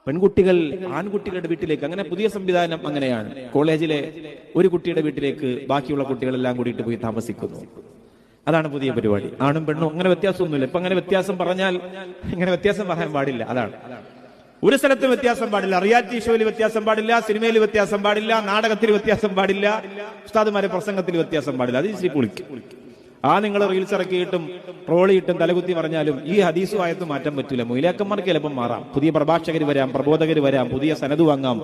പെൺകുട്ടികൾ ആൺകുട്ടികളുടെ വീട്ടിലേക്ക്, അങ്ങനെ പുതിയ സംവിധാനം അങ്ങനെയാണ്. കോളേജിലെ ഒരു കുട്ടിയുടെ വീട്ടിലേക്ക് ബാക്കിയുള്ള കുട്ടികളെല്ലാം കൂടിയിട്ട് പോയി താമസിക്കുന്നു. അതാണ് പുതിയ പരിപാടി. ആണും പെണ്ണും അങ്ങനെ വ്യത്യാസമൊന്നുമില്ല. ഇപ്പൊ അങ്ങനെ വ്യത്യാസം പറഞ്ഞാൽ ഇങ്ങനെ വ്യത്യാസം പറയാൻ പാടില്ല. അതാണ്, ഒരു സ്ഥലത്തും വ്യത്യാസം പാടില്ല. റിയാലിറ്റി ഷോയിൽ വ്യത്യാസം പാടില്ല, സിനിമയിൽ വ്യത്യാസം പാടില്ല, നാടകത്തിൽ വ്യത്യാസം പാടില്ല, ഉസ്താദുമാരെ പ്രസംഗത്തിൽ വ്യത്യാസം പാടില്ല. അത് ഇച്ചിരി പൊളിക്കും. നിങ്ങൾ റീൽസ് ഇറക്കിയിട്ടും ട്രോളിയിട്ടും തലകുത്തി പറഞ്ഞാലും ഈ ഹദീസും ആയത്തും മാറ്റാൻ പറ്റില്ല. മൊയിലാക്കന്മാർക്ക് ചിലപ്പം മാറാം, പുതിയ പ്രഭാഷകർ വരാം, പ്രബോധകർ വരാം, പുതിയ സനത് വാങ്ങാം,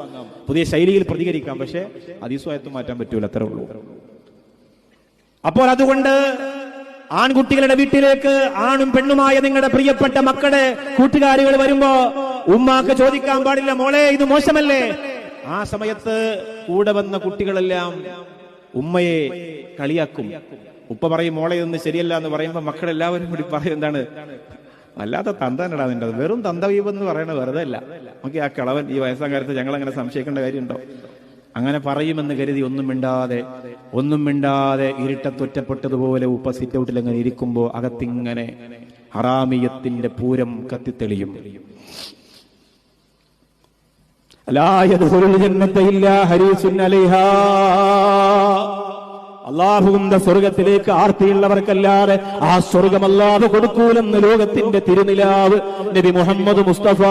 പുതിയ ശൈലിയിൽ പ്രതികരിക്കാം. പക്ഷെ ഹദീസും ആയത്തും മാറ്റാൻ പറ്റൂല, അത്രേ ഉള്ളൂ. അപ്പോൾ അതുകൊണ്ട് ആൺകുട്ടികളുടെ വീട്ടിലേക്ക് ആണും പെണ്ണുമായ നിങ്ങളുടെ പ്രിയപ്പെട്ട മക്കളുടെ കൂട്ടുകാരികൾ വരുമ്പോ ഉമ്മാക്ക് ചോദിക്കാൻ പാടില്ല, മോളെ ഇത് മോശമല്ലേ? ആ സമയത്ത് കൂടെ വന്ന കുട്ടികളെല്ലാം ഉമ്മയെ കളിയാക്കും. ഉപ്പ പറയും മോളെ ഇതൊന്നും ശരിയല്ല എന്ന് പറയുമ്പോ മക്കളെല്ലാവരും കൂടി പറയും, എന്താണ് വല്ലാത്ത തന്തനടാ നിന്റെ, വെറും തന്തവീപെന്ന് പറയണ വെറുതെ അല്ല. നമുക്ക് ആ കിളവൻ ഈ വയസ്സാം കാലത്ത് ഞങ്ങൾ അങ്ങനെ സംശയിക്കേണ്ട കാര്യമുണ്ടോ? അങ്ങനെ പറയുമെന്ന് കരുതി ഒന്നും മിണ്ടാതെ ഇരുട്ടത്തൊറ്റപ്പെട്ടതുപോലെ ഉപ്പ സിറ്റ് ഔട്ടിൽ അങ്ങനെ ഇരിക്കുമ്പോ അകത്തിങ്ങനെ ഹറാമിയത്തിന്റെ പൂരം കത്തിത്തെളിയും. അല്ലാഹുവിന്റെ സ്വർഗത്തിലേക്ക് ആർത്തിയുള്ളവർക്കല്ലാതെ ആ സ്വർഗം അല്ലാഹു കൊടുക്കൂലെന്ന് ലോകത്തിന്റെ തിരുനിലാവ് നബി മുഹമ്മദ് മുസ്തഫ